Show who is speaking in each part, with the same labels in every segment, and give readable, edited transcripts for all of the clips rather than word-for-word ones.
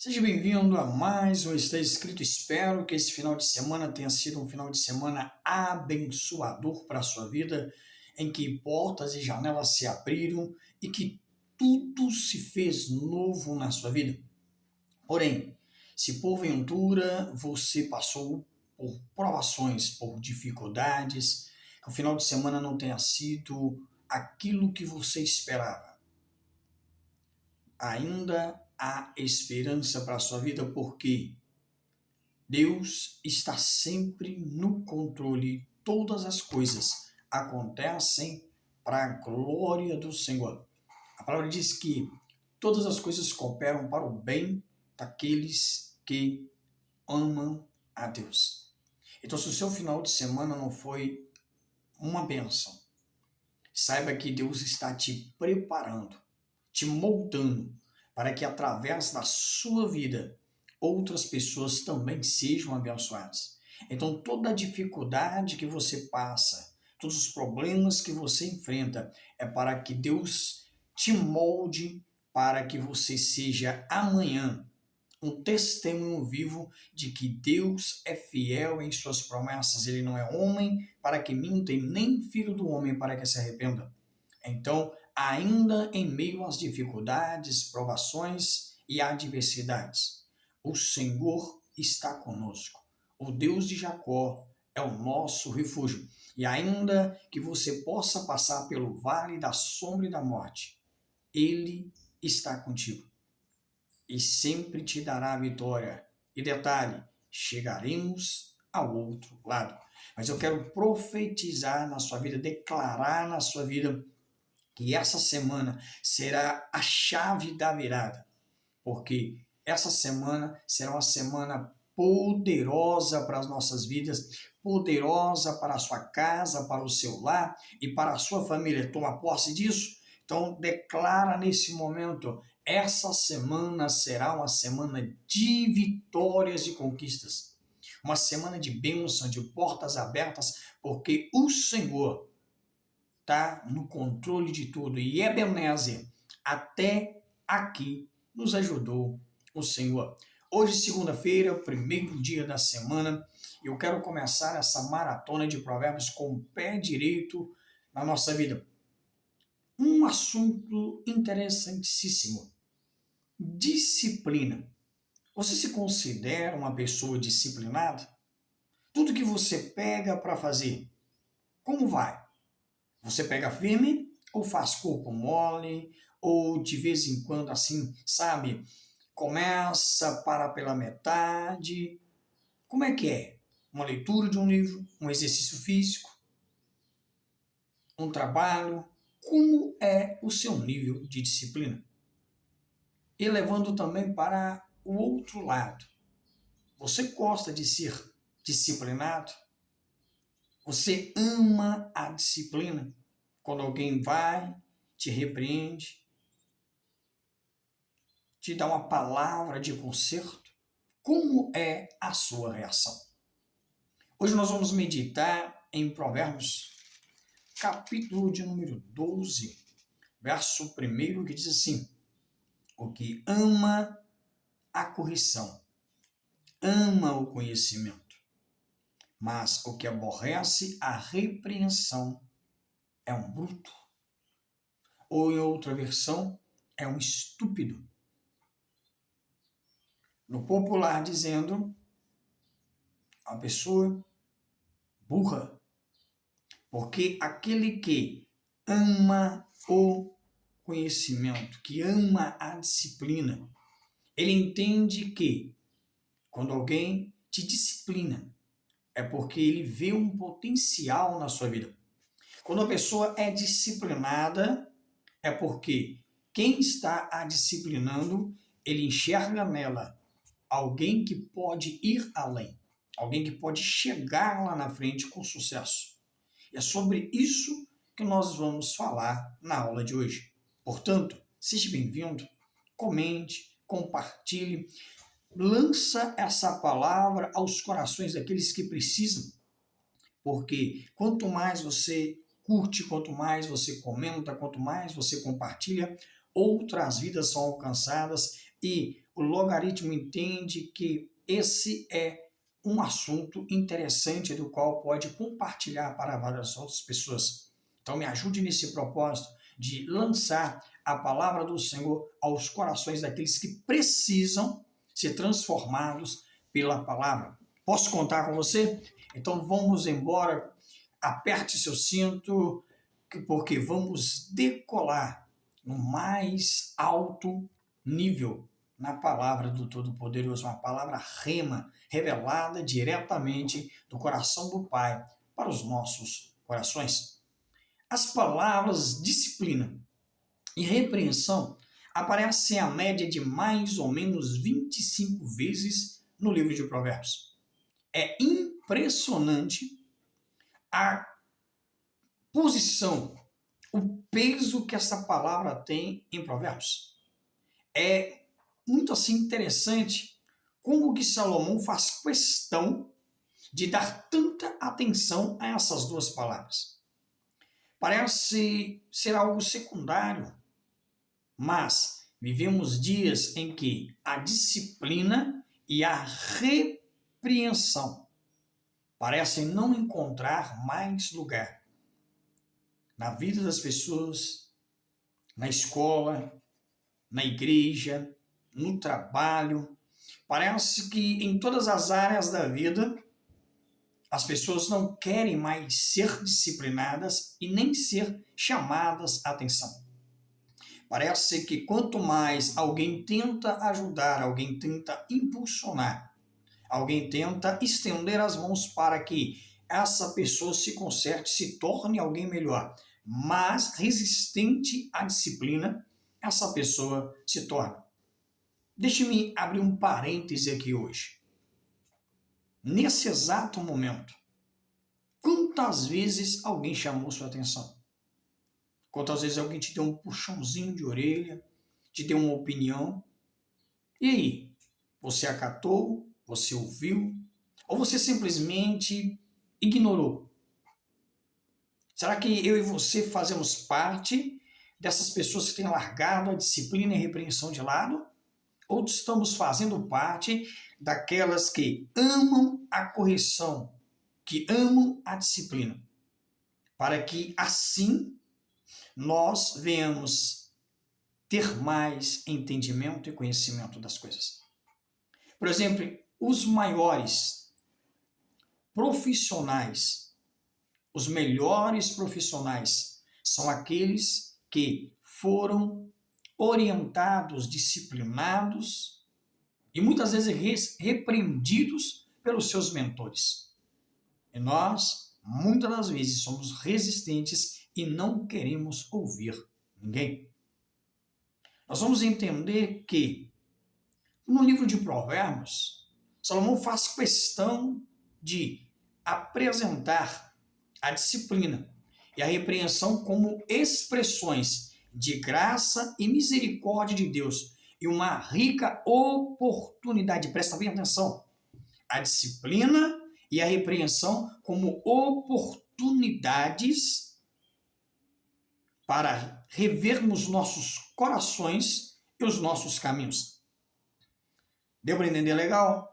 Speaker 1: Seja bem-vindo a mais um Está Escrito. Espero que esse final de semana tenha sido um final de semana abençoador para a sua vida, em que portas e janelas se abriram e que tudo se fez novo na sua vida. Porém, se porventura você passou por provações, por dificuldades, que o final de semana não tenha sido aquilo que você esperava, ainda há esperança para a sua vida, porque Deus está sempre no controle. Todas as coisas acontecem para a glória do Senhor. A palavra diz que todas as coisas cooperam para o bem daqueles que amam a Deus. Então, se o seu final de semana não foi uma bênção, saiba que Deus está te preparando, te moldando, para que através da sua vida outras pessoas também sejam abençoadas. Então, toda a dificuldade que você passa, todos os problemas que você enfrenta, é para que Deus te molde, para que você seja amanhã um testemunho vivo de que Deus é fiel em suas promessas. Ele não é homem para que minta e nem filho do homem para que se arrependa. Então, ainda em meio às dificuldades, provações e adversidades, o Senhor está conosco. O Deus de Jacó é o nosso refúgio. E ainda que você possa passar pelo vale da sombra e da morte, Ele está contigo e sempre te dará a vitória. E detalhe, chegaremos ao outro lado. Mas eu quero profetizar na sua vida, declarar na sua vida que essa semana será a chave da virada, porque essa semana será uma semana poderosa para as nossas vidas, poderosa para a sua casa, para o seu lar e para a sua família. Toma posse disso? Então declara nesse momento, essa semana será uma semana de vitórias e conquistas, uma semana de bênção, de portas abertas, porque o Senhor está no controle de tudo. E Ebenezer, até aqui nos ajudou o Senhor. Hoje, segunda-feira, o primeiro dia da semana, eu quero começar essa maratona de provérbios com o pé direito na nossa vida. Um assunto interessantíssimo. Disciplina. Você se considera uma pessoa disciplinada? Tudo que você pega para fazer, como vai? Você pega firme ou faz corpo mole, ou de vez em quando assim, sabe, começa, para pela metade? Como é que é? Uma leitura de um livro, um exercício físico, um trabalho? Como é o seu nível de disciplina? E levando também para o outro lado. Você gosta de ser disciplinado? Você ama a disciplina? Quando alguém vai, te repreende, te dá uma palavra de conserto, como é a sua reação? Hoje nós vamos meditar em Provérbios, capítulo de número 12, verso 1, que diz assim: o que ama a correção, ama o conhecimento, mas o que aborrece a repreensão é um bruto. Ou em outra versão, é um estúpido. No popular dizendo, a pessoa burra. Porque aquele que ama o conhecimento, que ama a disciplina, ele entende que quando alguém te disciplina, é porque ele vê um potencial na sua vida. Quando a pessoa é disciplinada, é porque quem está a disciplinando, ele enxerga nela alguém que pode ir além, alguém que pode chegar lá na frente com sucesso. E é sobre isso que nós vamos falar na aula de hoje. Portanto, seja bem-vindo, comente, compartilhe, lança essa palavra aos corações daqueles que precisam, porque quanto mais você curte, quanto mais você comenta, quanto mais você compartilha, outras vidas são alcançadas e o logaritmo entende que esse é um assunto interessante do qual pode compartilhar para várias outras pessoas. Então me ajude nesse propósito de lançar a palavra do Senhor aos corações daqueles que precisam ser transformados pela palavra. Posso contar com você? Então vamos embora, aperte seu cinto, porque vamos decolar no mais alto nível na palavra do Todo-Poderoso, uma palavra rema, revelada diretamente do coração do Pai para os nossos corações. As palavras disciplina e repreensão aparecem a média de mais ou menos 25 vezes no livro de Provérbios. É impressionante a posição, o peso que essa palavra tem em Provérbios. É muito assim interessante como que Salomão faz questão de dar tanta atenção a essas duas palavras. Parece ser algo secundário, mas vivemos dias em que a disciplina e a repreensão parecem não encontrar mais lugar na vida das pessoas, na escola, na igreja, no trabalho. Parece que em todas as áreas da vida as pessoas não querem mais ser disciplinadas e nem ser chamadas a atenção. Parece que quanto mais alguém tenta ajudar, alguém tenta impulsionar, alguém tenta estender as mãos para que essa pessoa se conserte, se torne alguém melhor, mas resistente à disciplina, essa pessoa se torna. Deixe-me abrir um parêntese aqui hoje. Nesse exato momento, quantas vezes alguém chamou sua atenção? Quantas vezes alguém te deu um puxãozinho de orelha, te deu uma opinião? E aí? Você acatou? Você ouviu? Ou você simplesmente ignorou? Será que eu e você fazemos parte dessas pessoas que têm largado a disciplina e a repreensão de lado? Ou estamos fazendo parte daquelas que amam a correção, que amam a disciplina, para que assim nós venhamos ter mais entendimento e conhecimento das coisas? Por exemplo, os maiores profissionais, os melhores profissionais, são aqueles que foram orientados, disciplinados e muitas vezes repreendidos pelos seus mentores. E nós, muitas das vezes, somos resistentes e não queremos ouvir ninguém. Nós vamos entender que no livro de Provérbios, Salomão faz questão de apresentar a disciplina e a repreensão como expressões de graça e misericórdia de Deus e uma rica oportunidade. Presta bem atenção. A disciplina e a repreensão como oportunidades para revermos nossos corações e os nossos caminhos. Deu para entender legal?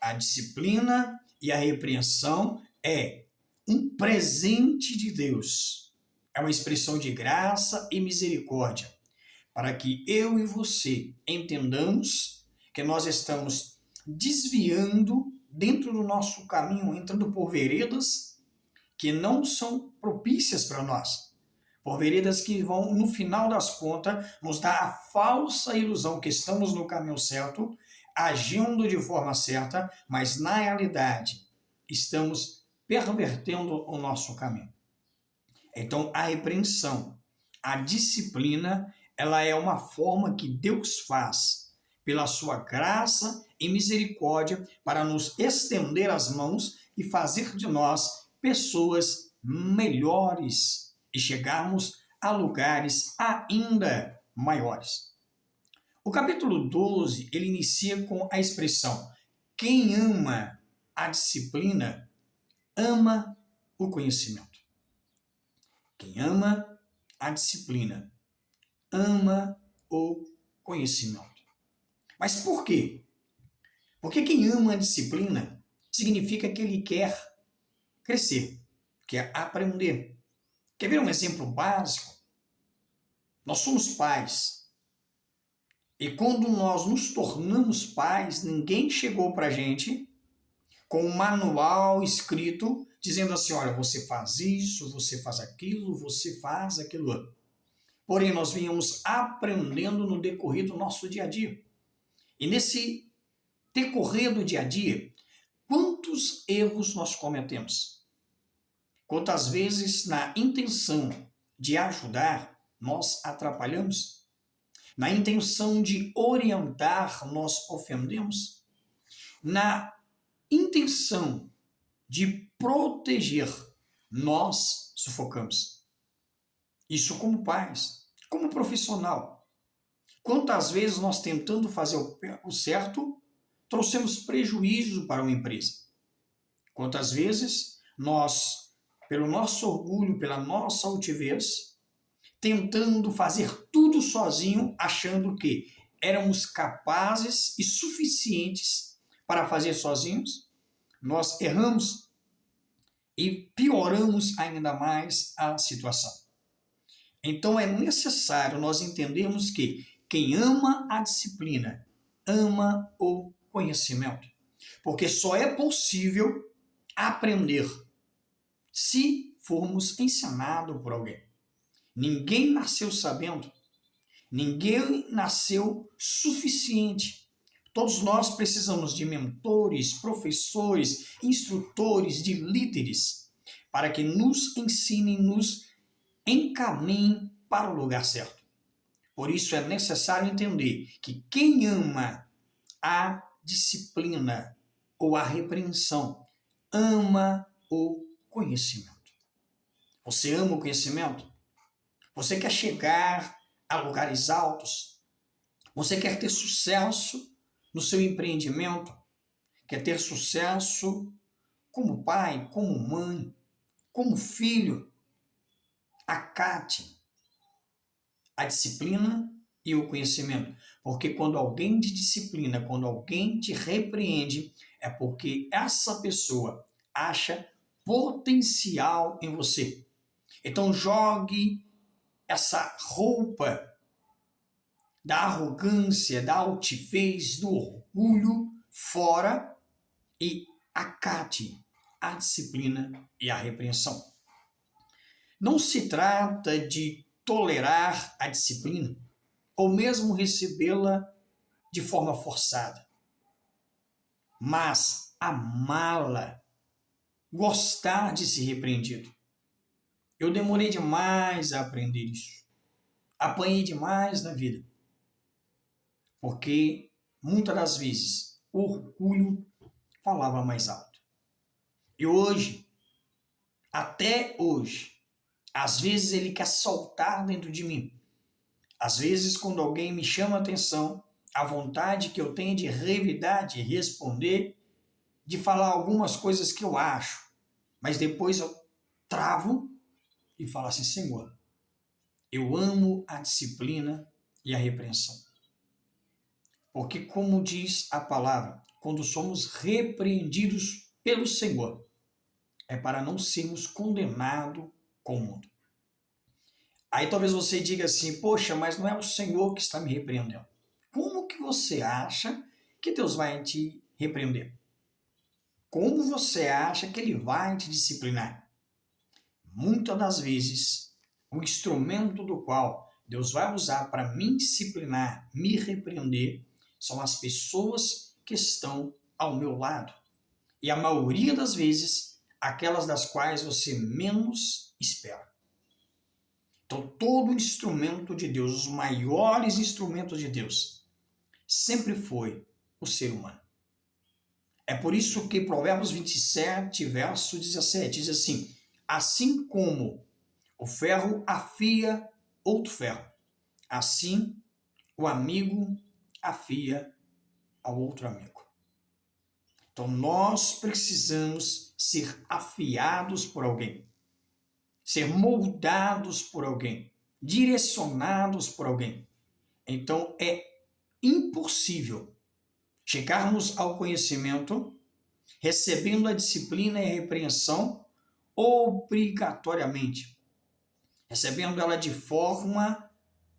Speaker 1: A disciplina e a repreensão é um presente de Deus. É uma expressão de graça e misericórdia, para que eu e você entendamos que nós estamos desviando dentro do nosso caminho, entrando por veredas que não são propícias para nós. Por veredas que vão, no final das contas, nos dar a falsa ilusão que estamos no caminho certo, agindo de forma certa, mas na realidade estamos pervertendo o nosso caminho. Então a repreensão, a disciplina, ela é uma forma que Deus faz pela sua graça e misericórdia para nos estender as mãos e fazer de nós pessoas melhores e chegarmos a lugares ainda maiores. O capítulo 12, ele inicia com a expressão: quem ama a disciplina, ama o conhecimento. Quem ama a disciplina, ama o conhecimento. Mas por quê? Porque quem ama a disciplina significa que ele quer crescer, quer aprender. Quer ver um exemplo básico? Nós somos pais. E quando nós nos tornamos pais, ninguém chegou para a gente com um manual escrito dizendo assim, olha, você faz isso, você faz aquilo, você faz aquilo outro. Porém, nós vínhamos aprendendo no decorrer do nosso dia a dia. E nesse decorrer do dia a dia, quantos erros nós cometemos? Quantas vezes, na intenção de ajudar, nós atrapalhamos? Na intenção de orientar, nós ofendemos? Na intenção de proteger, nós sufocamos. Isso como pais, como profissional. Quantas vezes nós tentando fazer o certo, trouxemos prejuízo para uma empresa? Quantas vezes nós, pelo nosso orgulho, pela nossa altivez, tentando fazer tudo sozinho, achando que éramos capazes e suficientes para fazer sozinhos, nós erramos e pioramos ainda mais a situação. Então é necessário nós entendermos que quem ama a disciplina, ama o conhecimento. Porque só é possível aprender se formos ensinados por alguém. Ninguém nasceu sabendo, ninguém nasceu suficiente. Todos nós precisamos de mentores, professores, instrutores, de líderes, para que nos ensinem, nos encaminhem para o lugar certo. Por isso é necessário entender que quem ama a disciplina ou a repreensão, ama o conhecimento. Você ama o conhecimento? Você quer chegar a lugares altos? Você quer ter sucesso no seu empreendimento? Quer ter sucesso como pai, como mãe, como filho? Acate a disciplina e o conhecimento. Porque quando alguém te disciplina, quando alguém te repreende, é porque essa pessoa acha potencial em você. Então jogue essa roupa da arrogância, da altivez, do orgulho fora e acate a disciplina e a repreensão. Não se trata de tolerar a disciplina ou mesmo recebê-la de forma forçada, mas amá-la, gostar de ser repreendido. Eu demorei demais a aprender isso. Apanhei demais na vida. Porque muitas das vezes o orgulho falava mais alto. E hoje, até hoje, às vezes ele quer soltar dentro de mim. Às vezes, quando alguém me chama a atenção, a vontade que eu tenho de revidar, de responder, de falar algumas coisas que eu acho, mas depois eu travo e falo assim, Senhor, eu amo a disciplina e a repreensão. Porque, como diz a palavra, quando somos repreendidos pelo Senhor, é para não sermos condenados com o mundo. Aí talvez você diga assim, poxa, mas não é o Senhor que está me repreendendo. Como que você acha que Deus vai te repreender? Como você acha que Ele vai te disciplinar? Muitas das vezes, o instrumento do qual Deus vai usar para me disciplinar, me repreender, são as pessoas que estão ao meu lado. E a maioria das vezes, aquelas das quais você menos espera. Então, todo instrumento de Deus, os maiores instrumentos de Deus, sempre foi o ser humano. É por isso que Provérbios 27, verso 17, diz assim, assim como o ferro afia outro ferro, assim o amigo afia ao outro amigo. Então, nós precisamos ser afiados por alguém, ser moldados por alguém, direcionados por alguém. Então, é impossível chegarmos ao conhecimento recebendo a disciplina e a repreensão obrigatoriamente, recebendo ela de forma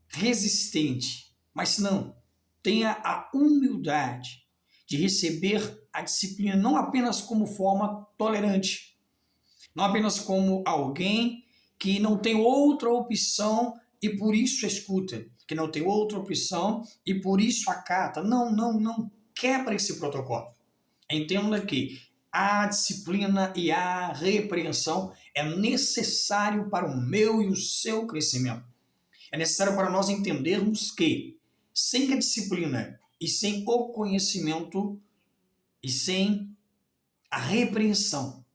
Speaker 1: resistente. Mas não, tenha a humildade de receber a disciplina não apenas como forma tolerante, não apenas como alguém que não tem outra opção e por isso escuta, que não tem outra opção e por isso acata. Não, não, não. Quebra esse protocolo. Entenda que a disciplina e a repreensão é necessário para o meu e o seu crescimento. É necessário para nós entendermos que sem a disciplina e sem o conhecimento e sem a repreensão,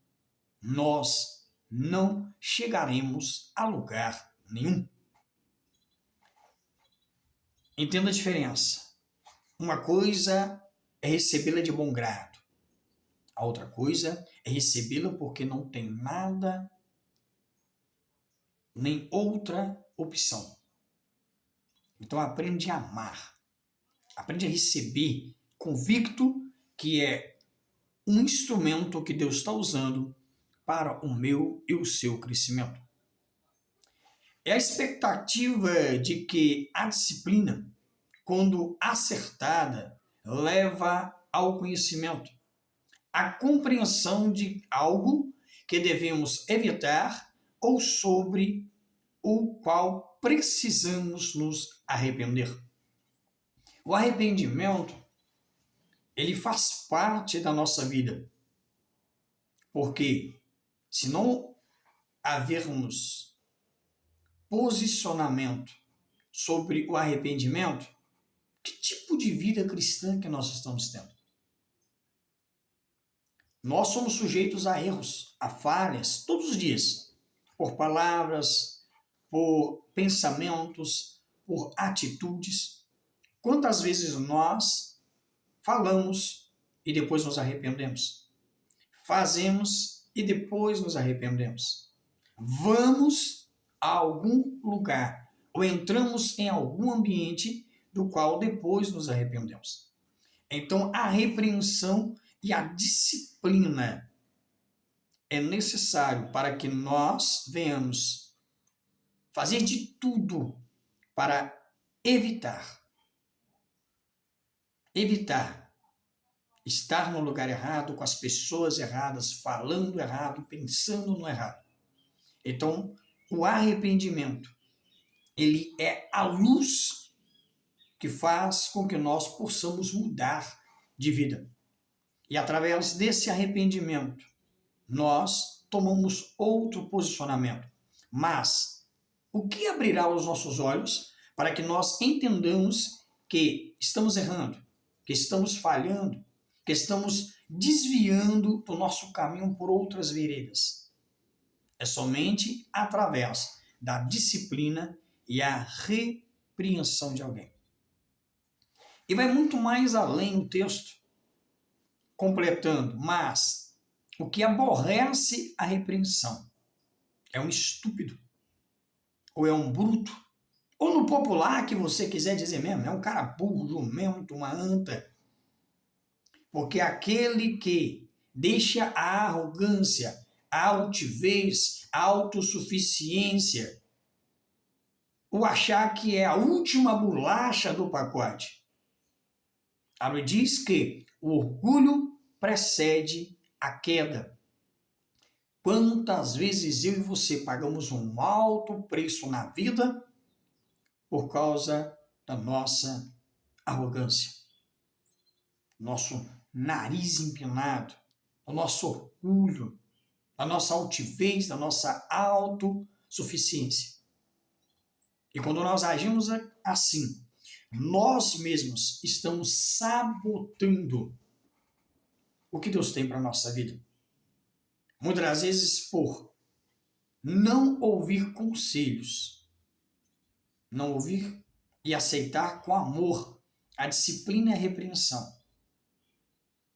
Speaker 1: nós não chegaremos a lugar nenhum. Entenda a diferença. Uma coisa é recebê-la de bom grado. A outra coisa é recebê-la porque não tem nada, nem outra opção. Então aprende a amar. Aprende a receber, convicto que é um instrumento que Deus está usando para o meu e o seu crescimento. É a expectativa de que a disciplina, quando acertada, leva ao conhecimento, à compreensão de algo que devemos evitar ou sobre o qual precisamos nos arrepender. O arrependimento, ele faz parte da nossa vida, porque se não havermos posicionamento sobre o arrependimento, que tipo de vida cristã que nós estamos tendo? Nós somos sujeitos a erros, a falhas, todos os dias, por palavras, por pensamentos, por atitudes. Quantas vezes nós falamos e depois nos arrependemos? Fazemos e depois nos arrependemos? Vamos a algum lugar ou entramos em algum ambiente do qual depois nos arrependemos. Então, a repreensão e a disciplina é necessário para que nós venhamos fazer de tudo para evitar estar no lugar errado, com as pessoas erradas, falando errado, pensando no errado. Então, o arrependimento, ele é a luz que faz com que nós possamos mudar de vida. E através desse arrependimento, nós tomamos outro posicionamento. Mas o que abrirá os nossos olhos para que nós entendamos que estamos errando, que estamos falhando, que estamos desviando do nosso caminho por outras veredas? É somente através da disciplina e a repreensão de alguém. E vai muito mais além o texto, completando, mas o que aborrece a repreensão é um estúpido, ou é um bruto, ou no popular que você quiser dizer mesmo, é um cara burro, jumento, uma anta. Porque aquele que deixa a arrogância, a altivez, a autossuficiência, o achar que é a última bolacha do pacote. A Bíblia diz que o orgulho precede a queda. Quantas vezes eu e você pagamos um alto preço na vida por causa da nossa arrogância, nosso nariz empinado, o nosso orgulho, a nossa altivez, da nossa autossuficiência. E quando nós agimos assim, nós mesmos estamos sabotando o que Deus tem para a nossa vida. Muitas das vezes por não ouvir conselhos, não ouvir e aceitar com amor a disciplina e a repreensão,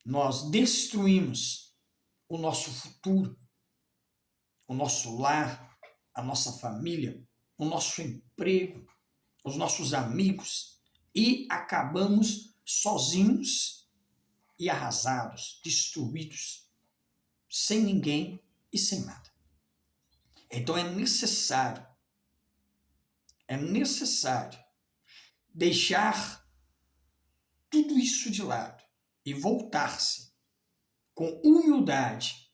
Speaker 1: nós destruímos o nosso futuro, o nosso lar, a nossa família, o nosso emprego, os nossos amigos, e acabamos sozinhos e arrasados, destruídos, sem ninguém e sem nada. Então é necessário deixar tudo isso de lado e voltar-se com humildade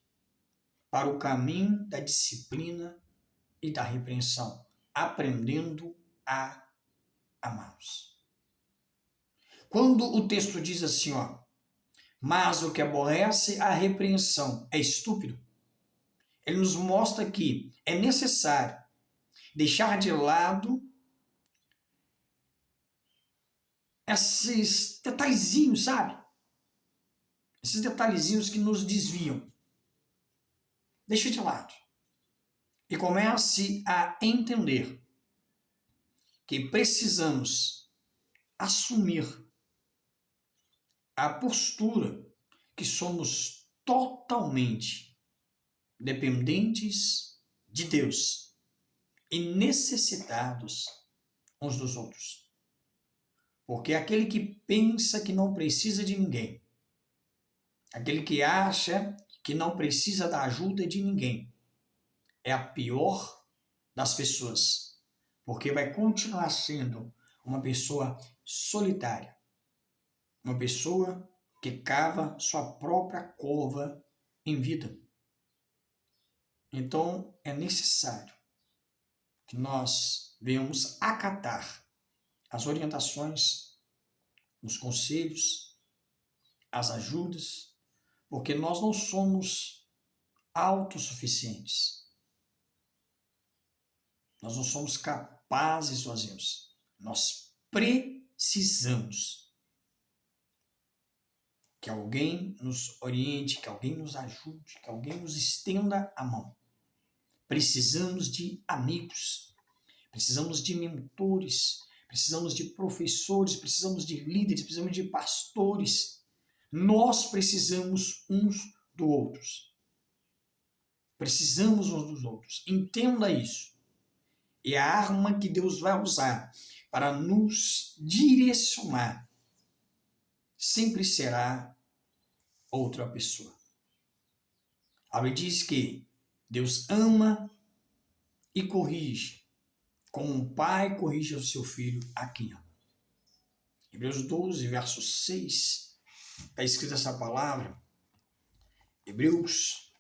Speaker 1: para o caminho da disciplina e da repreensão, aprendendo a amá-los. Quando o texto diz assim, mas o que aborrece a repreensão é estúpido, ele nos mostra que é necessário deixar de lado esses detalhezinhos, sabe? Esses detalhezinhos que nos desviam. Deixe de lado. E comece a entender que precisamos assumir a postura que somos totalmente dependentes de Deus e necessitados uns dos outros. Porque aquele que pensa que não precisa de ninguém, aquele que acha que não precisa da ajuda de ninguém, é a pior das pessoas, porque vai continuar sendo uma pessoa solitária, uma pessoa que cava sua própria cova em vida. Então, é necessário que nós venhamos acatar as orientações, os conselhos, as ajudas, porque nós não somos autossuficientes. Nós não somos capazes sozinhos. Nós precisamos que alguém nos oriente, que alguém nos ajude, que alguém nos estenda a mão. Precisamos de amigos, precisamos de mentores, precisamos de professores, precisamos de líderes, precisamos de pastores. Nós precisamos uns dos outros. Precisamos uns dos outros. Entenda isso. É a arma que Deus vai usar para nos direcionar. Sempre será outra pessoa. A Bíblia diz que Deus ama e corrige, como um pai corrige o seu filho a quem ama. Hebreus 12, verso 6, está escrita essa palavra. Hebreus,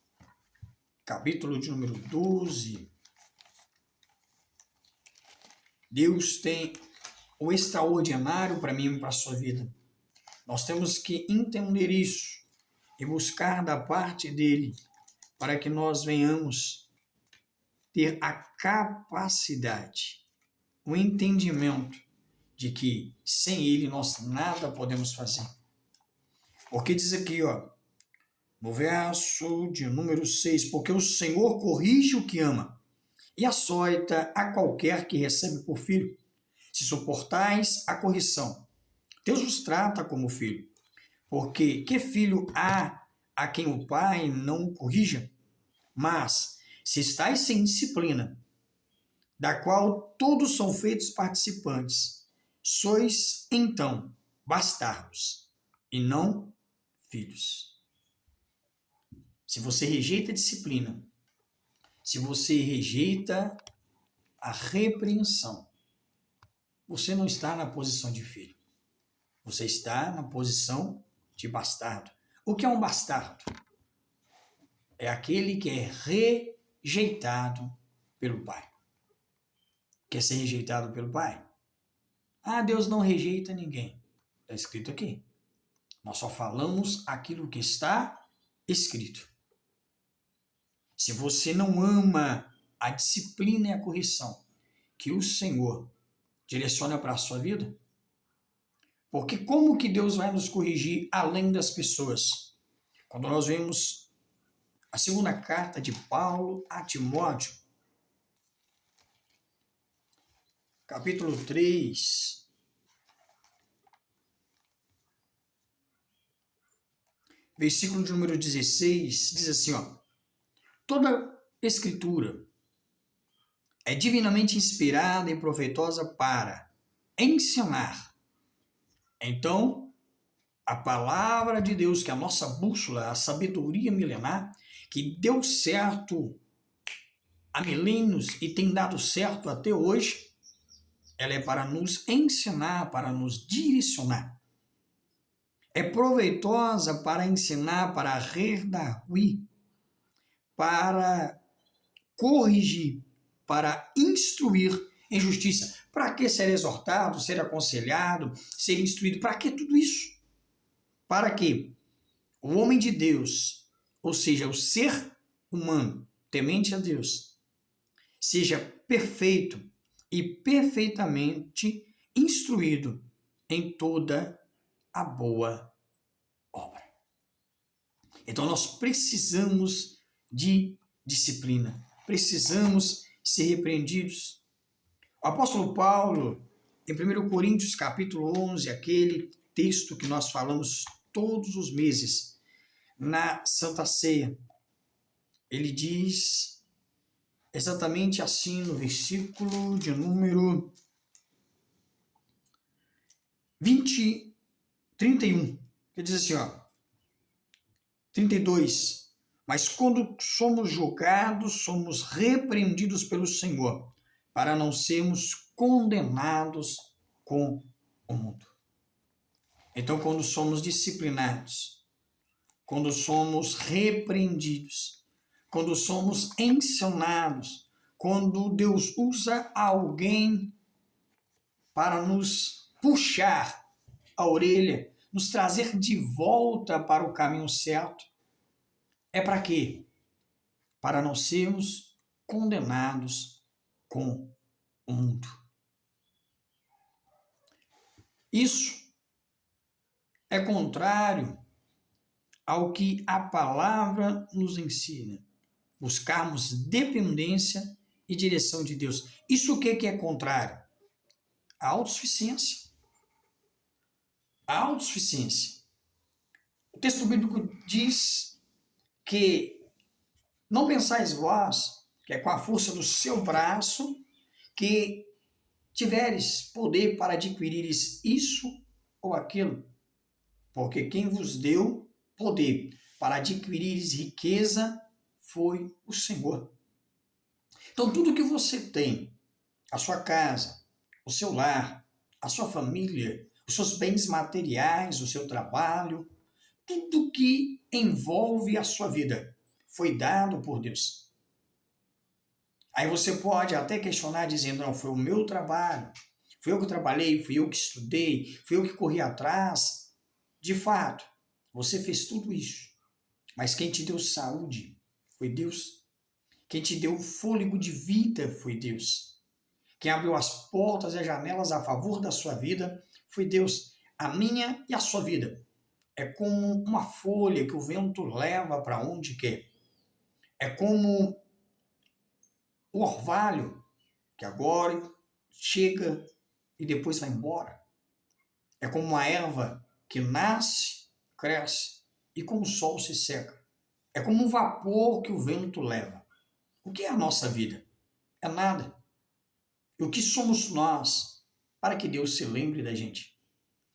Speaker 1: capítulo de número 12. Deus tem o extraordinário para mim e para a sua vida. Nós temos que entender isso e buscar da parte dele para que nós venhamos ter a capacidade, o entendimento de que sem ele nós nada podemos fazer. Porque diz aqui, no verso de número 6, porque o Senhor corrige o que ama e açoita a qualquer que recebe por filho. Se suportais a correção, Deus os trata como filho. Porque que filho há a quem o pai não o corrija? Mas, se estáis sem disciplina, da qual todos são feitos participantes, sois, então, bastardos, e não filhos. Se você rejeita a disciplina, se você rejeita a repreensão, você não está na posição de filho. Você está na posição de bastardo. O que é um bastardo? É aquele que é rejeitado pelo pai. Quer ser rejeitado pelo pai? Deus não rejeita ninguém. Está escrito aqui. Nós só falamos aquilo que está escrito. Se você não ama a disciplina e a correção que o Senhor direciona para a sua vida, porque como que Deus vai nos corrigir além das pessoas? Quando nós vemos a segunda carta de Paulo a Timóteo, capítulo 3, versículo de número 16, diz assim, toda escritura é divinamente inspirada e proveitosa para ensinar, Então, a palavra de Deus, que é a nossa bússola, a sabedoria milenar, que deu certo há milênios e tem dado certo até hoje, ela é para nos ensinar, para nos direcionar. É proveitosa para ensinar, para redarguir, para corrigir, para instruir em justiça. Para que ser exortado, ser aconselhado, ser instruído? Para que tudo isso? Para que o homem de Deus, ou seja, o ser humano, temente a Deus, seja perfeito e perfeitamente instruído em toda a boa obra. Então nós precisamos de disciplina, precisamos ser repreendidos. O apóstolo Paulo, em 1 Coríntios capítulo 11, aquele texto que nós falamos todos os meses na Santa Ceia, ele diz exatamente assim no versículo de número 31, que diz assim, 32, mas quando somos julgados, somos repreendidos pelo Senhor, para não sermos condenados com o mundo. Então, quando somos disciplinados, quando somos repreendidos, quando somos ensinados, quando Deus usa alguém para nos puxar a orelha, nos trazer de volta para o caminho certo, é para quê? Para não sermos condenados com o mundo. Isso é contrário ao que a palavra nos ensina. Buscarmos dependência e direção de Deus. Isso o que é contrário? A autossuficiência. A autossuficiência. O texto bíblico diz que não pensais vós, que é com a força do seu braço, que tiveres poder para adquirires isso ou aquilo, porque quem vos deu poder para adquirires riqueza foi o Senhor. Então, tudo que você tem, a sua casa, o seu lar, a sua família, os seus bens materiais, o seu trabalho, tudo que envolve a sua vida foi dado por Deus. Aí você pode até questionar dizendo, não, foi o meu trabalho, fui eu que trabalhei, fui eu que estudei, fui eu que corri atrás. De fato, você fez tudo isso. Mas quem te deu saúde foi Deus. Quem te deu fôlego de vida foi Deus. Quem abriu as portas e as janelas a favor da sua vida foi Deus. A minha e a sua vida é como uma folha que o vento leva para onde quer. É como o orvalho que agora chega e depois vai embora. É como uma erva que nasce, cresce e com o sol se seca. É como um vapor que o vento leva. O que é a nossa vida? É nada. E o que somos nós para que Deus se lembre da gente?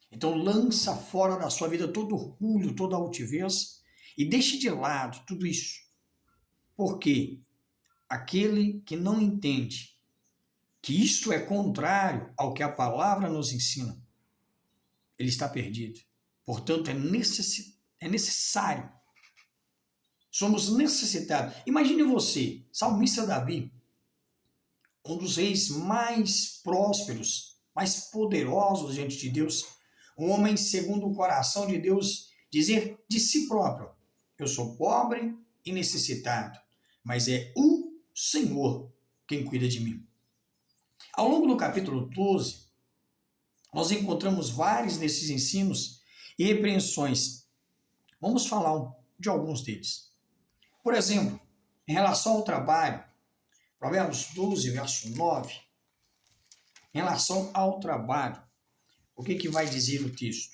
Speaker 1: Então lança fora da sua vida todo orgulho, toda altivez e deixe de lado tudo isso. Porque aquele que não entende que isto é contrário ao que a palavra nos ensina, ele está perdido. Portanto, é necessário. Somos necessitados. Imagine você, salmista Davi, um dos reis mais prósperos, mais poderosos diante de Deus, um homem segundo o coração de Deus, dizer de si próprio, eu sou pobre e necessitado, mas é o Senhor quem cuida de mim. Ao longo do capítulo 12, nós encontramos vários desses ensinos e repreensões. Vamos falar de alguns deles. Por exemplo, em relação ao trabalho, Provérbios 12, verso 9, em relação ao trabalho, o que vai dizer o texto?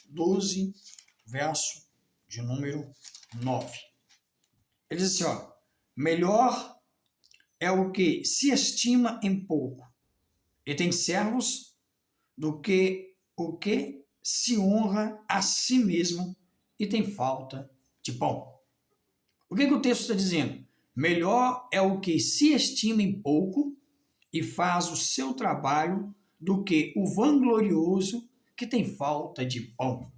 Speaker 1: 12, verso de número 9. Ele diz assim, melhor é o que se estima em pouco e tem servos do que o que se honra a si mesmo e tem falta de pão. O que o texto está dizendo? Melhor é o que se estima em pouco e faz o seu trabalho do que o vanglorioso que tem falta de pão.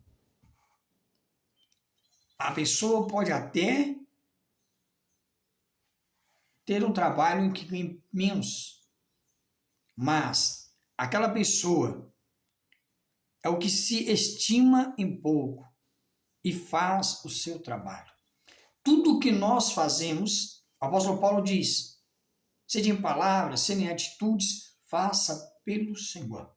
Speaker 1: A pessoa pode até ter um trabalho em que ganhe menos, mas aquela pessoa é o que se estima em pouco e faz o seu trabalho. Tudo que nós fazemos, o apóstolo Paulo diz, seja em palavras, seja em atitudes, faça pelo Senhor.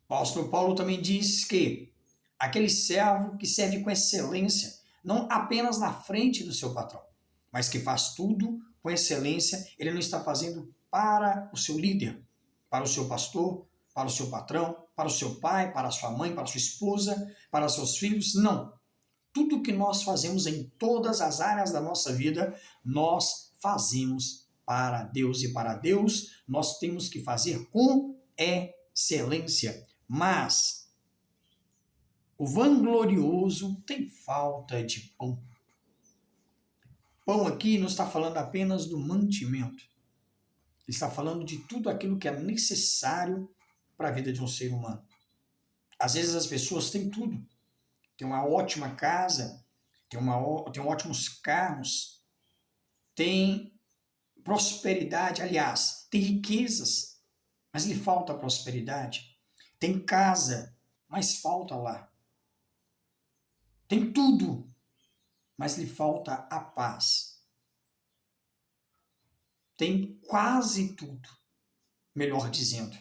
Speaker 1: O apóstolo Paulo também diz que aquele servo que serve com excelência, não apenas na frente do seu patrão, mas que faz tudo com excelência, ele não está fazendo para o seu líder, para o seu pastor, para o seu patrão, para o seu pai, para a sua mãe, para a sua esposa, para seus filhos, não. Tudo que nós fazemos em todas as áreas da nossa vida, nós fazemos para Deus. E para Deus, nós temos que fazer com excelência. Mas o vanglorioso tem falta de pão. Pão aqui não está falando apenas do mantimento. Ele está falando de tudo aquilo que é necessário para a vida de um ser humano. Às vezes as pessoas têm tudo. Tem uma ótima casa, tem ótimos carros, tem prosperidade, aliás, tem riquezas, mas lhe falta prosperidade. Tem casa, mas falta lá. Tem tudo, mas lhe falta a paz. Tem quase tudo, melhor dizendo,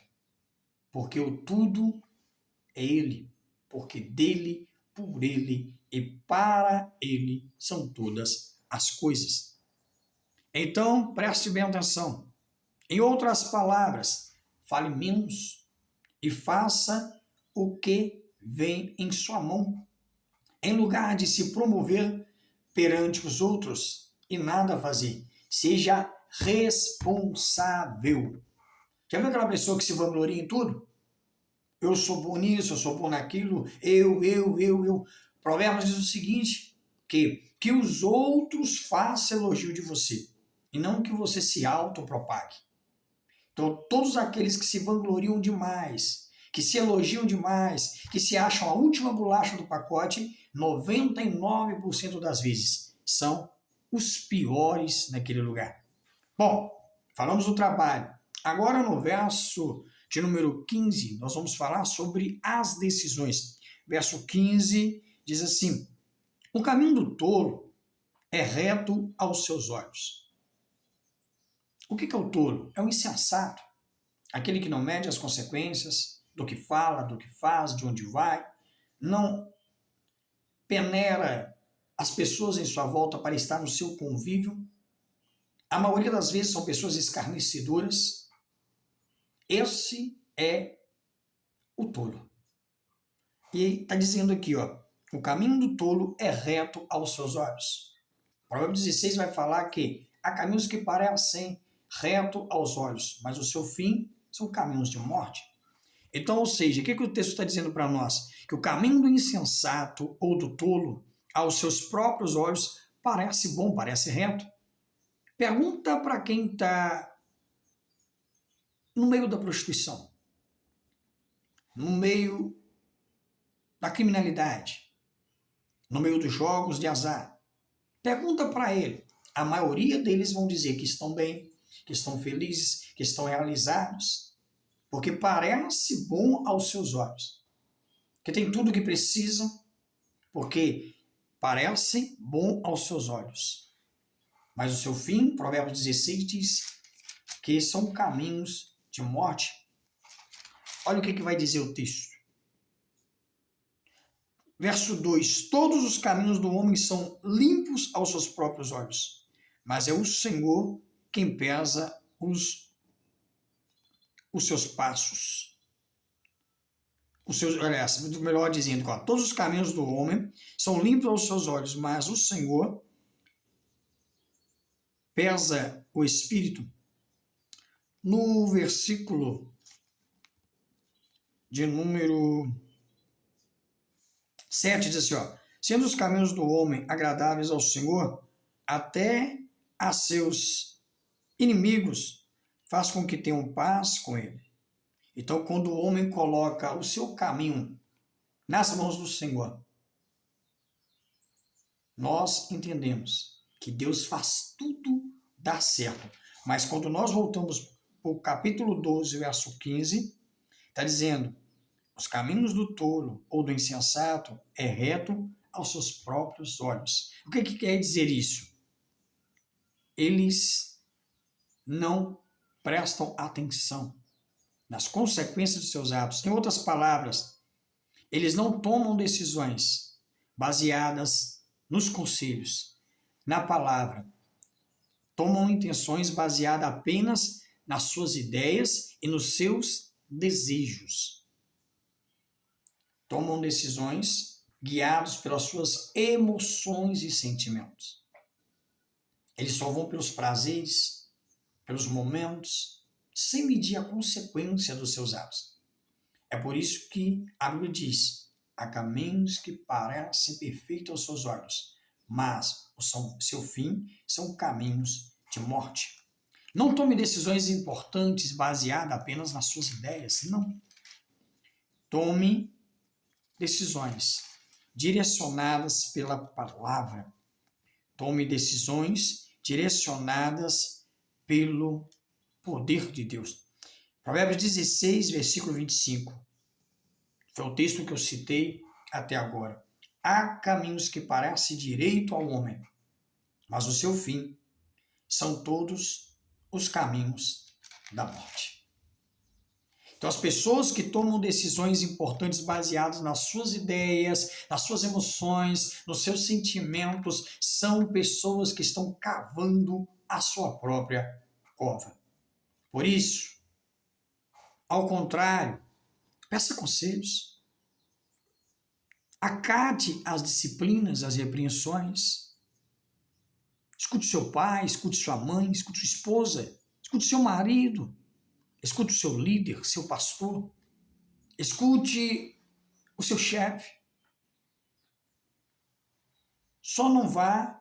Speaker 1: porque o tudo é Ele, porque dele, por Ele e para Ele são todas as coisas. Então, preste bem atenção. Em outras palavras, fale menos e faça o que vem em sua mão, em lugar de se promover perante os outros e nada fazer. Seja responsável. Já viu aquela pessoa que se vangloria em tudo? Eu sou bom nisso, eu sou bom naquilo, eu. Provérbios diz o seguinte, que os outros façam elogio de você, e não que você se autopropague. Então, todos aqueles que se vangloriam demais, que se elogiam demais, que se acham a última bolacha do pacote, 99% das vezes são os piores naquele lugar. Bom, falamos do trabalho. Agora no verso de número 15, nós vamos falar sobre as decisões. Verso 15 diz assim: o caminho do tolo é reto aos seus olhos. O que é o tolo? É o insensato, aquele que não mede as consequências do que fala, do que faz, de onde vai, não peneira as pessoas em sua volta para estar no seu convívio. A maioria das vezes são pessoas escarnecedoras. Esse é o tolo. E está dizendo aqui, ó, o caminho do tolo é reto aos seus olhos. O Provérbio 16 vai falar que há caminhos que parecem reto aos olhos, mas o seu fim são caminhos de morte. Então, ou seja, o que o texto está dizendo para nós? Que o caminho do insensato ou do tolo, aos seus próprios olhos, parece bom, parece reto. Pergunta para quem está no meio da prostituição, no meio da criminalidade, no meio dos jogos de azar. Pergunta para ele. A maioria deles vão dizer que estão bem, que estão felizes, que estão realizados, porque parece bom aos seus olhos, que tem tudo o que precisam, porque parece bom aos seus olhos. Mas o seu fim, Provérbios 16, diz que são caminhos de morte. Olha o que vai dizer o texto. Verso 2: todos os caminhos do homem são limpos aos seus próprios olhos, mas é o Senhor quem pesa os seus passos. Aliás, melhor dizendo, todos os caminhos do homem são limpos aos seus olhos, mas o Senhor pesa o espírito. No versículo de número 7, diz assim, ó, sendo os caminhos do homem agradáveis ao Senhor, até a seus inimigos faz com que tenham paz com ele. Então, quando o homem coloca o seu caminho nas mãos do Senhor, nós entendemos que Deus faz tudo dar certo. Mas quando nós voltamos para o capítulo 12, verso 15, está dizendo, os caminhos do tolo ou do insensato é reto aos seus próprios olhos. O que quer dizer isso? Eles não prestam atenção nas consequências dos seus atos. Em outras palavras, eles não tomam decisões baseadas nos conselhos, na palavra. Tomam intenções baseadas apenas nas suas ideias e nos seus desejos. Tomam decisões guiados pelas suas emoções e sentimentos. Eles só vão pelos prazeres, pelos momentos, sem medir a consequência dos seus atos. É por isso que a Bíblia diz, há caminhos que parecem perfeitos aos seus olhos, mas seu fim são caminhos de morte. Não tome decisões importantes baseadas apenas nas suas ideias, não. Tome decisões direcionadas pela palavra. Tome decisões direcionadas pelo poder de Deus. Provérbios 16, versículo 25. Foi o texto que eu citei até agora. Há caminhos que parecem direito ao homem, mas o seu fim são todos os caminhos da morte. Então, as pessoas que tomam decisões importantes baseadas nas suas ideias, nas suas emoções, nos seus sentimentos, são pessoas que estão cavando a sua própria cova. Por isso, ao contrário, peça conselhos. Acate as disciplinas, as repreensões. Escute seu pai, escute sua mãe, escute sua esposa, escute seu marido, escute o seu líder, seu pastor, escute o seu chefe. Só não vá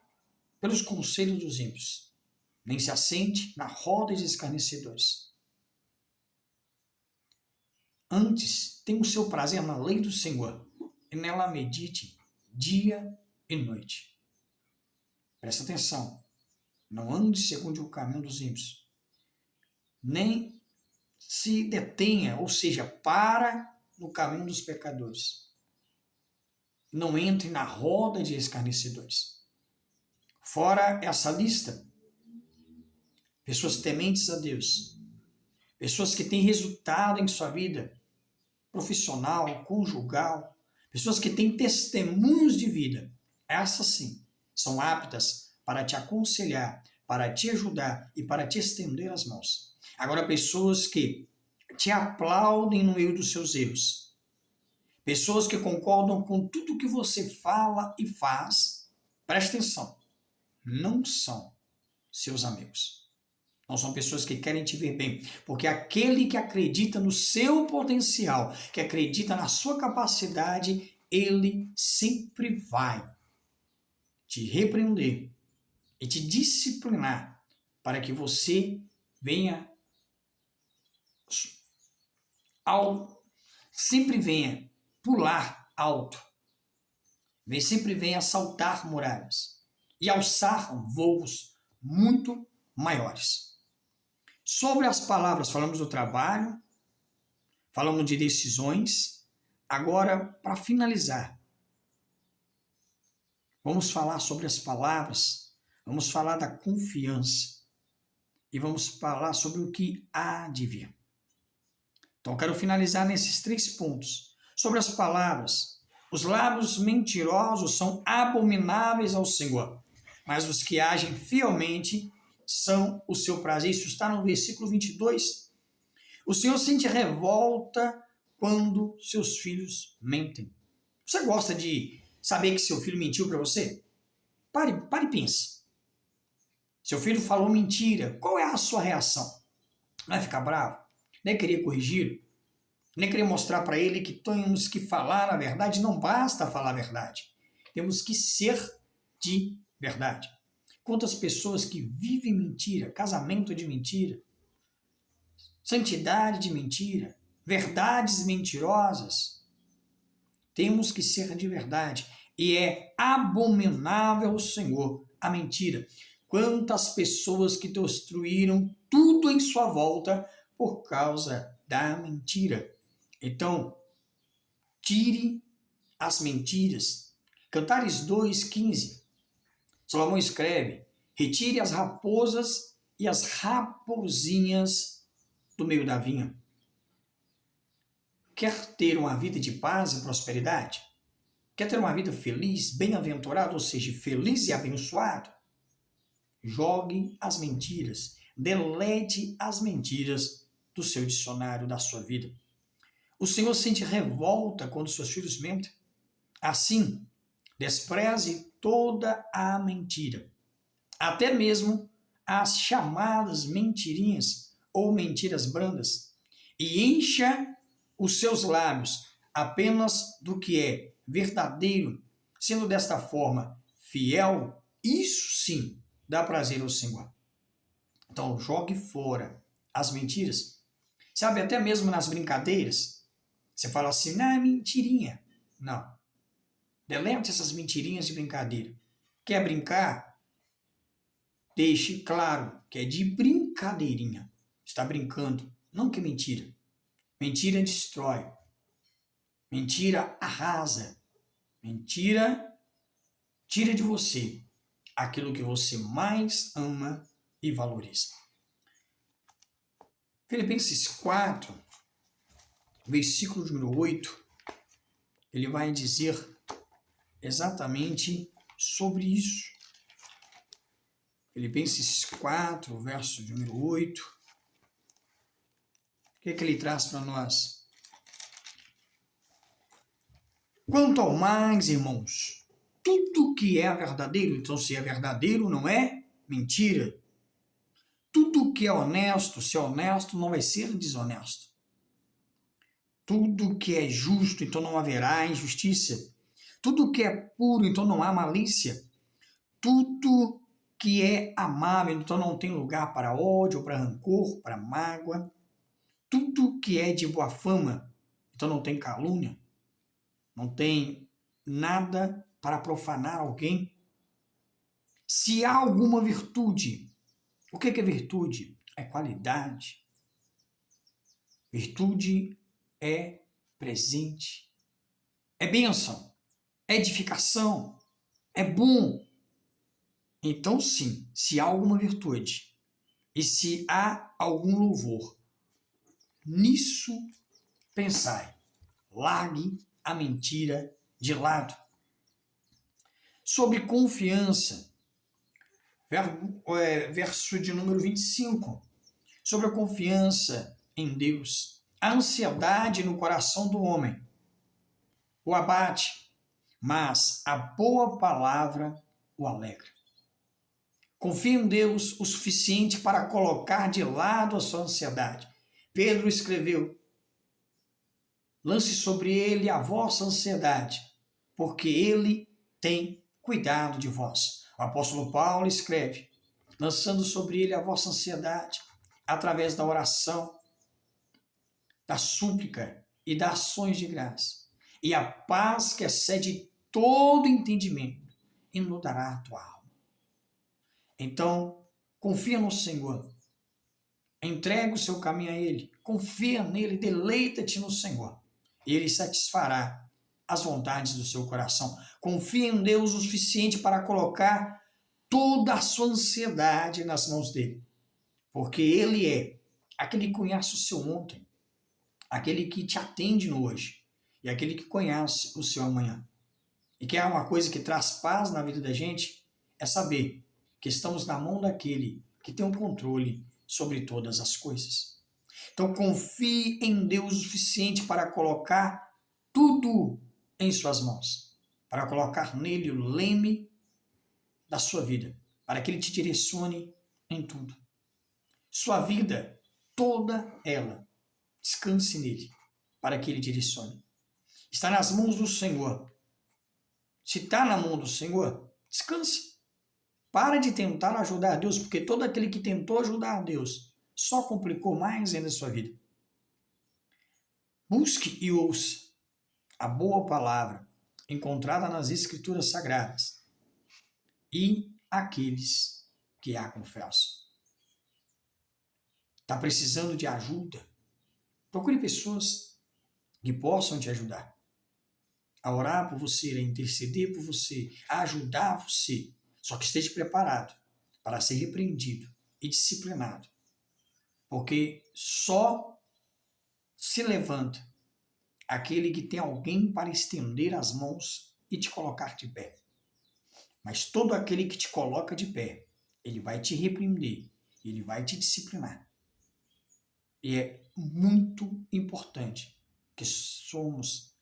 Speaker 1: pelos conselhos dos ímpios, nem se assente na roda de escarnecedores. Antes, tenha o seu prazer na lei do Senhor, e nela medite dia e noite. Presta atenção, não ande segundo o caminho dos ímpios, nem se detenha, ou seja, para no caminho dos pecadores. Não entre na roda de escarnecedores. Fora essa lista, pessoas tementes a Deus, pessoas que têm resultado em sua vida profissional, conjugal, pessoas que têm testemunhos de vida, essas sim, são aptas para te aconselhar, para te ajudar e para te estender as mãos. Agora, pessoas que te aplaudem no meio dos seus erros, pessoas que concordam com tudo que você fala e faz, preste atenção, não são seus amigos. Não são pessoas que querem te ver bem, porque aquele que acredita no seu potencial, que acredita na sua capacidade, ele sempre vai te repreender e te disciplinar para que você sempre venha pular alto, sempre venha saltar muralhas e alçar voos muito maiores. Sobre as palavras, falamos do trabalho, falamos de decisões. Agora, para finalizar, vamos falar sobre as palavras, vamos falar da confiança e vamos falar sobre o que há de vir. Então, quero finalizar nesses 3 pontos. Sobre as palavras, os lábios mentirosos são abomináveis ao Senhor, mas os que agem fielmente são o seu prazer. Isso está no versículo 22. O Senhor sente revolta quando seus filhos mentem. Você gosta de saber que seu filho mentiu para você? Pare e pense. Seu filho falou mentira. Qual é a sua reação? Vai ficar bravo? Vai querer corrigir? nem querer mostrar para ele que temos que falar a verdade. Não basta falar a verdade. Temos que ser de verdade. Quantas pessoas que vivem mentira, casamento de mentira, santidade de mentira, verdades mentirosas. Temos que ser de verdade. E é abominável ao Senhor a mentira. Quantas pessoas que destruíram tudo em sua volta por causa da mentira. Então, tire as mentiras. Cantares 2:15. Salomão escreve: retire as raposas e as raposinhas do meio da vinha. Quer ter uma vida de paz e prosperidade? Quer ter uma vida feliz, bem-aventurado, ou seja, feliz e abençoado? Jogue as mentiras, delete as mentiras do seu dicionário, da sua vida. O Senhor sente revolta quando seus filhos mentem. Assim, despreze toda a mentira, até mesmo as chamadas mentirinhas ou mentiras brandas, e encha os seus lábios apenas do que é verdadeiro, sendo desta forma fiel. Isso sim dá prazer ao Senhor. Então, jogue fora as mentiras. Sabe, até mesmo nas brincadeiras, você fala assim, não, é mentirinha. Não. Delete essas mentirinhas de brincadeira. Quer brincar? Deixe claro que é de brincadeirinha. Está brincando, não que é mentira. Mentira destrói. Mentira arrasa. Mentira tira de você aquilo que você mais ama e valoriza. Filipenses 4, versículo número 8, ele vai dizer exatamente sobre isso. Filipenses 4, verso número 8. O que é que ele traz para nós? Quanto ao mais, irmãos, tudo que é verdadeiro, então se é verdadeiro, não é mentira. Tudo que é honesto, se é honesto, não vai ser desonesto. Tudo que é justo, então não haverá injustiça. Tudo que é puro, então não há malícia. Tudo que é amável, então não tem lugar para ódio, para rancor, para mágoa. Tudo que é de boa fama, então não tem calúnia. Não tem nada para profanar alguém. Se há alguma virtude, o que é virtude? É qualidade. Virtude é presente, é bênção, é edificação, é bom. Então, sim, se há alguma virtude e se há algum louvor, nisso pensai, largue a mentira de lado. Sobre confiança, verso de número 25, sobre a confiança em Deus. A ansiedade no coração do homem o abate, mas a boa palavra o alegra. Confie em Deus o suficiente para colocar de lado a sua ansiedade. Pedro escreveu: lance sobre ele a vossa ansiedade, porque ele tem cuidado de vós. O apóstolo Paulo escreve: lançando sobre ele a vossa ansiedade, através da oração, da súplica e das ações de graça. E a paz que excede todo entendimento inundará a tua alma. Então, confia no Senhor. Entrega o seu caminho a Ele. Confia nele, deleita-te no Senhor. E Ele satisfará as vontades do seu coração. Confia em Deus o suficiente para colocar toda a sua ansiedade nas mãos dele. Porque Ele é aquele que conhece o seu ontem, aquele que te atende no hoje e aquele que conhece o seu amanhã. E que é uma coisa que traz paz na vida da gente, é saber que estamos na mão daquele que tem o controle sobre todas as coisas. Então confie em Deus o suficiente para colocar tudo em suas mãos, para colocar nele o leme da sua vida, para que ele te direcione em tudo. Sua vida, toda ela, descanse nele. para que Ele direcione. Está nas mãos do Senhor. Se está na mão do Senhor, descanse. Para de tentar ajudar Deus, porque todo aquele que tentou ajudar Deus só complicou mais ainda a sua vida. Busque e ouça a boa palavra encontrada nas Escrituras Sagradas e aqueles que a confessam. Está precisando de ajuda? Procure pessoas que possam te ajudar. A orar por você, a interceder por você, a ajudar você. Só que esteja preparado para ser repreendido e disciplinado. Porque só se levanta aquele que tem alguém para estender as mãos e te colocar de pé. Mas todo aquele que te coloca de pé, ele vai te repreender, ele vai te disciplinar. E é muito importante que somos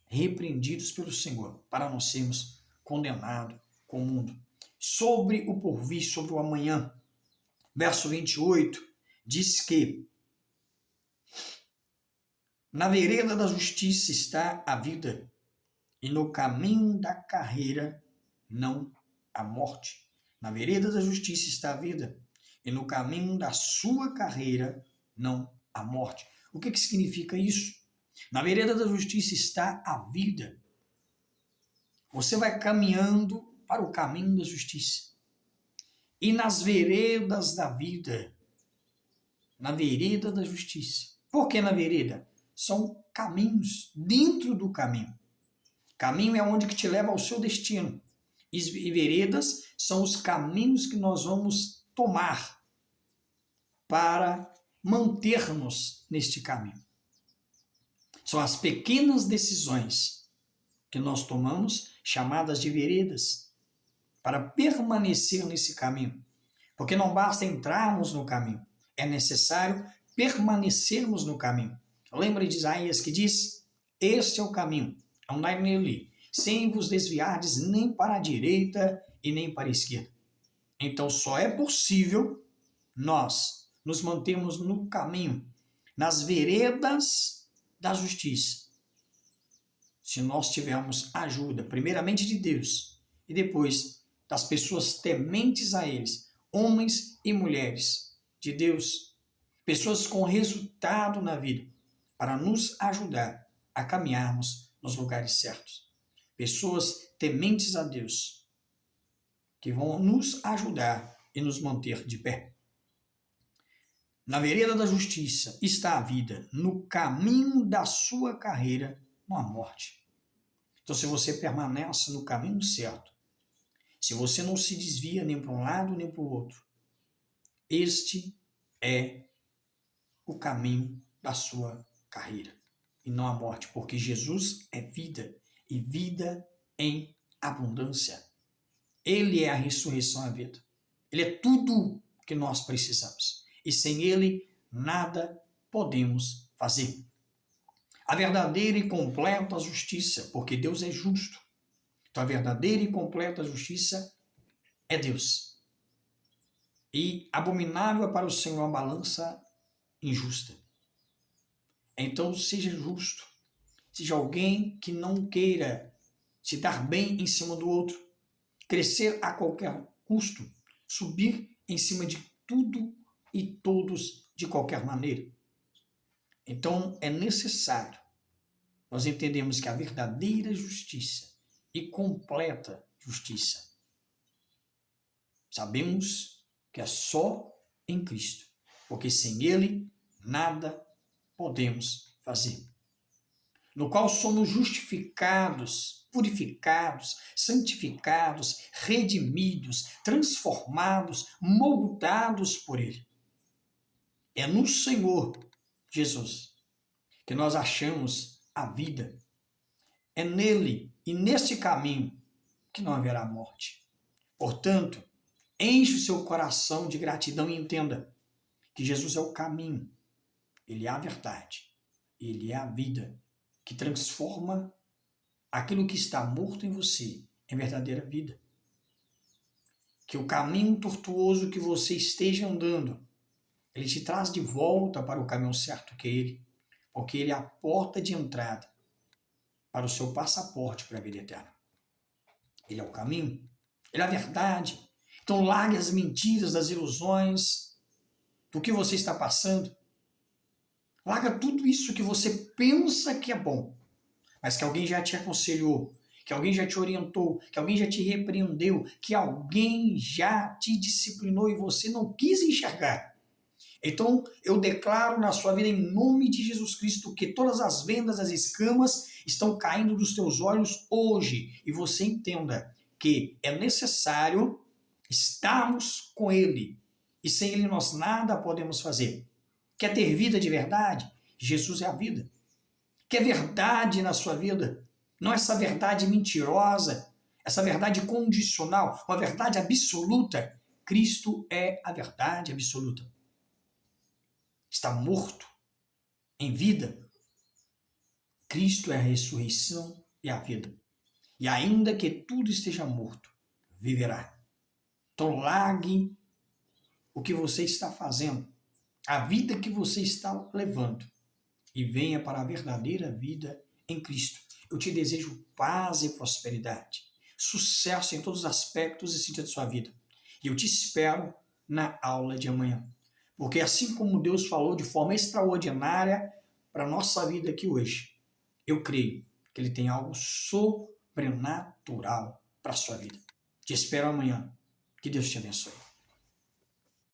Speaker 1: repreendidos pelo Senhor para não sermos condenados com o mundo. Sobre o porvir, sobre o amanhã, verso 28, diz que na vereda da justiça está a vida, e no caminho da carreira não a morte. Na vereda da justiça está a vida, e no caminho da sua carreira não a morte. O que significa isso? Na vereda da justiça está a vida. Você vai caminhando para o caminho da justiça. E nas veredas da vida, na vereda da justiça. Por que na vereda? São caminhos dentro do caminho. Caminho é onde que te leva ao seu destino. E veredas são os caminhos que nós vamos tomar para manter-nos neste caminho. São as pequenas decisões que nós tomamos, chamadas de veredas, para permanecer nesse caminho. Porque não basta entrarmos no caminho, é necessário permanecermos no caminho. Lembra de Isaías que diz: este é o caminho, andai nele, sem vos desviardes nem para a direita e nem para a esquerda. Então só é possível nós nos mantermos no caminho, nas veredas da justiça, se nós tivermos ajuda, primeiramente de Deus, e depois das pessoas tementes a eles, homens e mulheres de Deus, pessoas com resultado na vida, para nos ajudar a caminharmos nos lugares certos. Pessoas tementes a Deus, que vão nos ajudar e nos manter de pé. Na vereda da justiça está a vida, no caminho da sua carreira, não há morte. Então, se você permanece no caminho certo, se você não se desvia nem para um lado nem para o outro, este é o caminho da sua carreira e não a morte, porque Jesus é vida e vida em abundância. Ele é a ressurreição e a vida. Ele é tudo que nós precisamos. E sem Ele, nada podemos fazer. A verdadeira e completa justiça, porque Deus é justo. Então, a verdadeira e completa justiça é Deus. E abominável para o Senhor a balança injusta. Então, seja justo. Seja alguém que não queira se dar bem em cima do outro, crescer a qualquer custo, subir em cima de tudo e todos de qualquer maneira. Então, é necessário nós entendemos que a verdadeira justiça e completa justiça, sabemos que é só em Cristo, porque sem Ele nada podemos fazer. No qual somos justificados, purificados, santificados, redimidos, transformados, moldados por Ele. É no Senhor Jesus que nós achamos a vida. É nele e neste caminho que não haverá morte. Portanto, enche o seu coração de gratidão e entenda que Jesus é o caminho, Ele é a verdade, Ele é a vida que transforma aquilo que está morto em você em verdadeira vida. Que o caminho tortuoso que você esteja andando, ele te traz de volta para o caminho certo que é Ele. porque ele é a porta de entrada para o seu passaporte para a vida eterna. Ele é o caminho, ele é a verdade. Então largue as mentiras, das ilusões, do que você está passando. Larga tudo isso que você pensa que é bom, mas que alguém já te aconselhou, que alguém já te orientou, que alguém já te repreendeu, que alguém já te disciplinou e você não quis enxergar. Então, eu declaro na sua vida, em nome de Jesus Cristo, que todas as vendas, as escamas estão caindo dos teus olhos hoje. E você entenda que é necessário estarmos com Ele. E sem Ele nós nada podemos fazer. Quer ter vida de verdade? Jesus é a vida. Quer verdade na sua vida? Não essa verdade mentirosa, essa verdade condicional, uma verdade absoluta. Cristo é a verdade absoluta. Está morto, em vida. Cristo é a ressurreição e a vida. E ainda que tudo esteja morto, viverá. Então largue o que você está fazendo, a vida que você está levando, e venha para a verdadeira vida em Cristo. Eu te desejo paz e prosperidade, sucesso em todos os aspectos e sentidos da sua vida. E eu te espero na aula de amanhã. Porque assim como Deus falou de forma extraordinária para a nossa vida aqui hoje, eu creio que Ele tem algo sobrenatural para a sua vida. Te espero amanhã. Que Deus te abençoe.